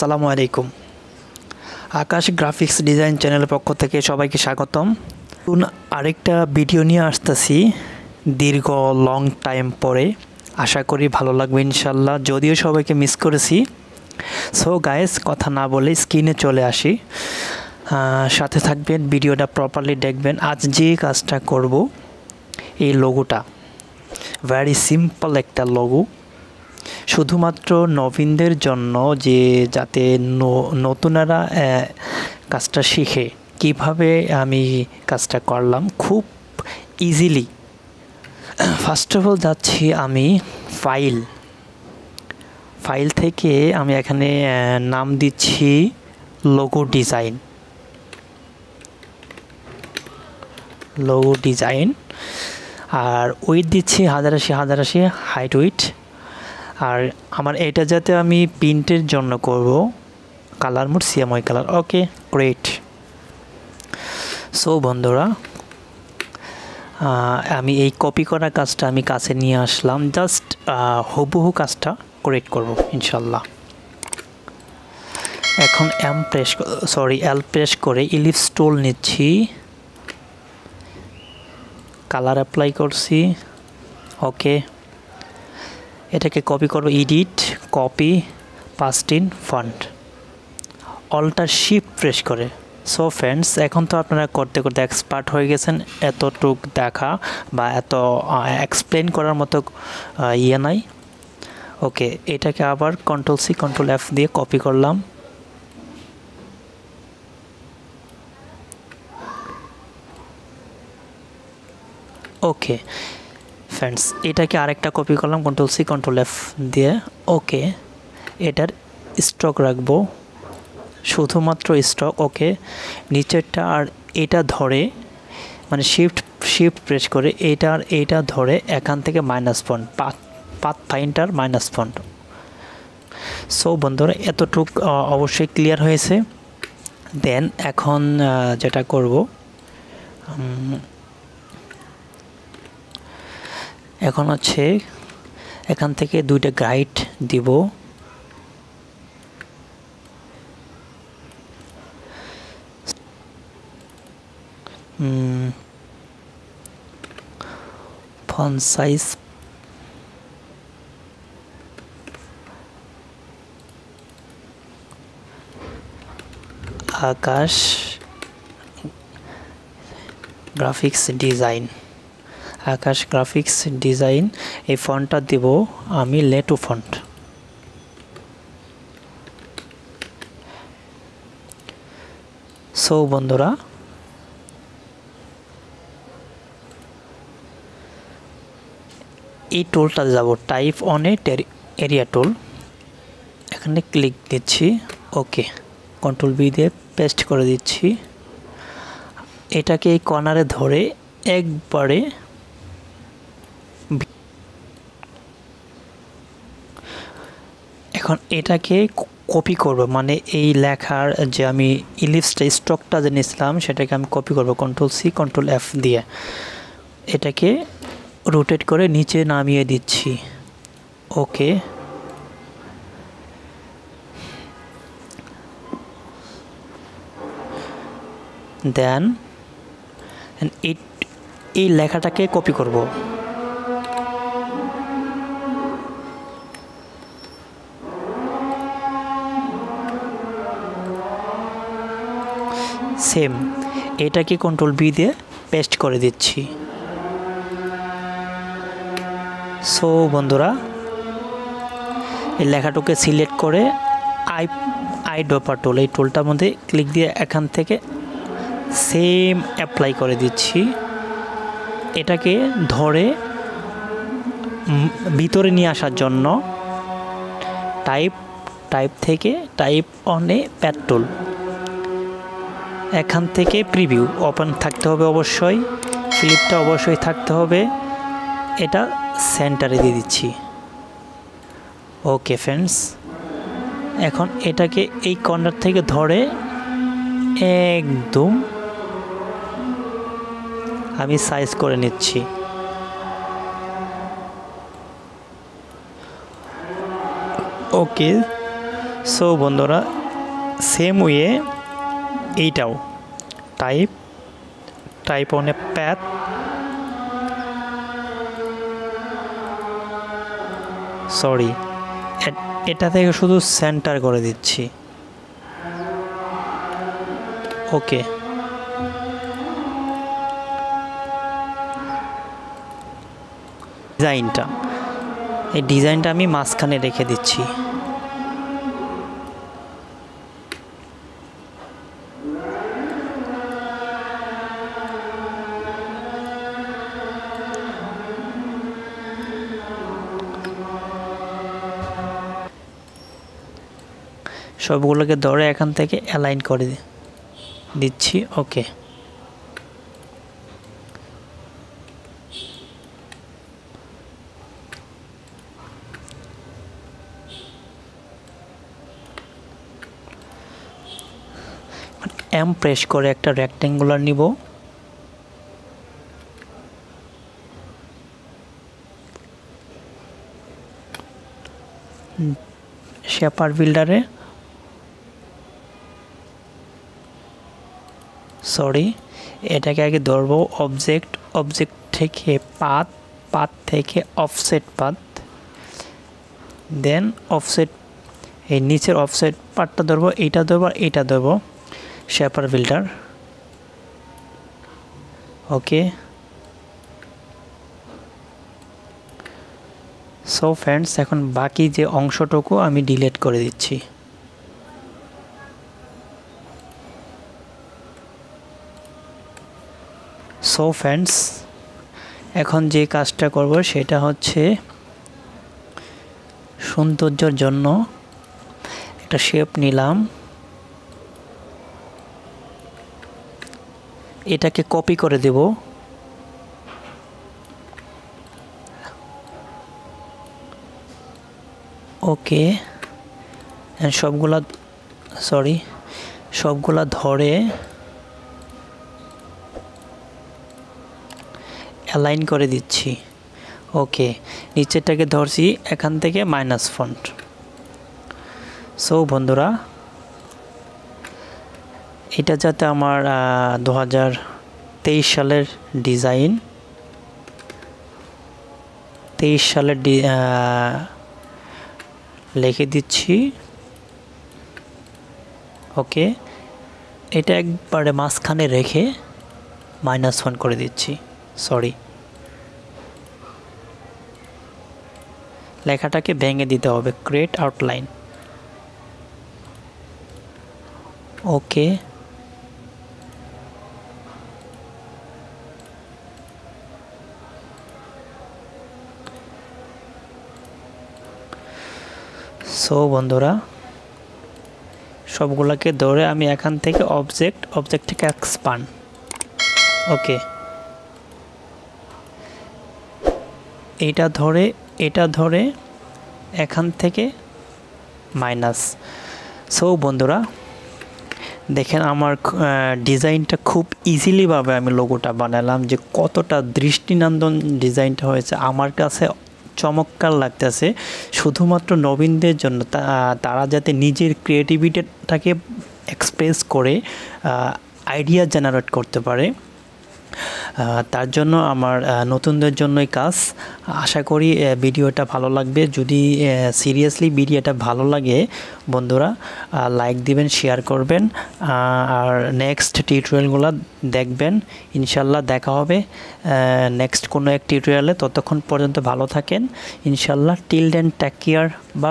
আসসালামু আলাইকুম। আকাশ graphics design চ্যানেলের পক্ষ থেকে সবাইকে স্বাগতম। আরেকটা ভিডিও নিয়ে আসতেছি দীর্ঘ লং টাইম পরে। আশা করি ভালো লাগবে ইনশাল্লাহ, যদিও সবাইকে মিস করেছি। সো গাইস, কথা না বলে স্ক্রিনে চলে আসি, সাথে থাকবেন, ভিডিওটা প্রপারলি দেখবেন। আজ যে কাজটা করব, এই লোগোটা ভেরি সিম্পল একটা লোগো, শুধুমাত্র নবীনদের জন্য, যে যাতে নতুনরা কাজটা শিখে। কিভাবে আমি কাজটা করলাম খুব ইজিলি। ফার্স্ট অফ অল যাচ্ছি আমি ফাইল থেকে আমি এখানে নাম দিচ্ছি লোগো ডিজাইন, আর উইথ দিচ্ছি 1080 হাইট উইথ। আর আমার এটা যাতে আমি প্রিন্টের জন্য করব, কালার মোড সিএমওয়াই কালার। ওকে, গ্রেট। সো বন্ধুরা, আমি এই কপি করা কাজটা আমি কাছে নিয়ে আসলাম, জাস্ট হুবহু কাজটা ক্রিয়েট করব ইনশাল্লাহ। এখন এল প্রেস করে ইলিপস টুল নিচ্ছি, কালার অ্যাপ্লাই করছি। ওকে, এটাকে কপি করব, edit, copy, paste in font, alt shift press করে। সো ফ্রেন্ডস, এখন তো আপনারা করতে করতে এক্সপার্ট হয়ে গেছেন, এতটুক দেখা বা এত এক্সপ্লেন করার মতো ইয়ে নাই। ওকে, এটাকে আবার Ctrl+C Ctrl+F দিয়ে কপি করলাম। ওকে ফ্রেন্ডস, এটাকে আরেকটা কপি করলাম Ctrl+C Ctrl+F দিয়ে। ওকে, এটার স্টক রাখবো, শুধুমাত্র স্টক। ওকে, নিচেরটা আর এটা ধরে, মানে শিফট প্রেস করে এটা ধরে এখান থেকে minus font, path finder minus font. So বন্ধুরা, এতটুক অবশ্যই ক্লিয়ার হয়েছে। দেন এখন যেটা করব, এখন হচ্ছে এখান থেকে দুইটা গাইড দিব। ফন্ট সাইজ আকাশ গ্রাফিক্স ডিজাইন, এই ফন্টটা দেব আমি লেটো ফন্ট। সো বন্ধুরা, এই টুলটা যাব, টাইপ অন এরিয়া টুল, এখানে ক্লিক দিচ্ছি। ওকে, Ctrl+V দিয়ে পেস্ট করে দিচ্ছি। এটাকে এই কর্নারে ধরে একবারে এখন এটাকে কপি করব, মানে এই লেখার যে আমি ইলিপসটা স্টকটা যে নিয়েছিলাম সেটাকে আমি কপি করব Ctrl+C Ctrl+F দিয়ে। এটাকে রোটেট করে নিচে নামিয়ে দিচ্ছি। ওকে, দেন এই লেখাটাকে কপি করব। সেম, এটাকে Ctrl+V দিয়ে পেস্ট করে দিচ্ছি। সো বন্ধুরা, এই লেখাটাকে সিলেক্ট করে আই ড্রপার টুল, এই টুলটার মধ্যে ক্লিক দিয়ে এখান থেকে সেম অ্যাপ্লাই করে দিচ্ছি। এটাকে ধরে ভিতরে নিয়ে আসার জন্য টাইপ থেকে টাইপ অনে প্যাড টুল, এখান থেকে প্রিভিউ ওপেন থাকতে হবে, অবশ্যই ফ্লিপটা অবশ্যই থাকতে হবে। এটা সেন্টারে দিয়ে দিচ্ছি। ওকে ফ্রেন্ডস, এখন এটাকে এই কর্নার থেকে ধরে একদম আমি সাইজ করে নিচ্ছি। ওকে, সো বন্ধুরা সেম ওয়ে এইটাও type on a path, sorry এটা থেকে শুধু সেন্টার করে দিচ্ছি। ওকে, এই ডিজাইনটা আমি মাঝখানে রেখে দিচ্ছি। সবগুলোকে ধরে এখান থেকে অ্যালাইন করে দিচ্ছি। ওকে, এম প্রেস করে একটা রেক্ট্যাঙ্গুলার নিব, শেপার বিল্ডারে এটাকে আগে ধরবো অবজেক্ট থেকে পাথ থেকে অফসেট পাথ, দেন অফসেট এই নিচের অফসেট পাথটা ধরবো, এইটা ধরবো আর এইটা ধরবো, শেপার বিল্ডার। ওকে, সো ফ্রেন্ডস এখন বাকি যে অংশটুকু আমি ডিলিট করে দিচ্ছি। সো ফ্রেন্ডস এখন যে কাজটা করব সেটা হচ্ছে সৌন্দর্যের জন্য একটা শেপ নিলাম, এটাকে কপি করে দেব, ওকে, সবগুলা ধরে অ্যালাইন করে দিচ্ছি। ওকে, নিচেরটাকে ধরছি এখান থেকে মাইনাস ফন্ট। সো বন্ধুরা এটা যাতে আমার 2023 সালের ডিজাইন, 23 সালের লিখে দিচ্ছি। ওকে, এটা একবারে মাঝখানে রেখে -1 করে দিচ্ছি। লেখাটাকে ভেঙে দিতে হবে, ক্রিয়েট আউটলাইন। ওকে, সো বন্ধুরা সবগুলোকে ধরে আমি এখান থেকে অবজেক্ট থেকে এক্সপান্ড। ওকে, এটা ধরে এখান থেকে মাইনাস। সো বন্ধুরা দেখেন আমার ডিজাইনটা খুব ইজিলিভাবে আমি লোগোটা বানালাম, যে কতটা দৃষ্টিনন্দন ডিজাইনটা হয়েছে আমার কাছে চমৎকার লাগতেছে। শুধুমাত্র নবীনদের জন্য, তারা যাতে নিজের ক্রিয়েটিভিটিটাকে এক্সপ্রেস করে আইডিয়া জেনারেট করতে পারে, তার জন্য আমার নতুনদের জন্যই কাজ। আশা করি ভিডিওটা ভালো লাগবে। যদি সিরিয়াসলি ভিডিওটা ভালো লাগে বন্ধুরা লাইক দিবেন, শেয়ার করবেন, আর নেক্সট টিউটোরিয়ালগুলো দেখবেন। ইনশাল্লাহ দেখা হবে নেক্সট কোনো এক টিউটোরিয়ালে। ততক্ষণ পর্যন্ত ভালো থাকেন ইনশাল্লাহ। টিল দেন টেক কেয়ার বা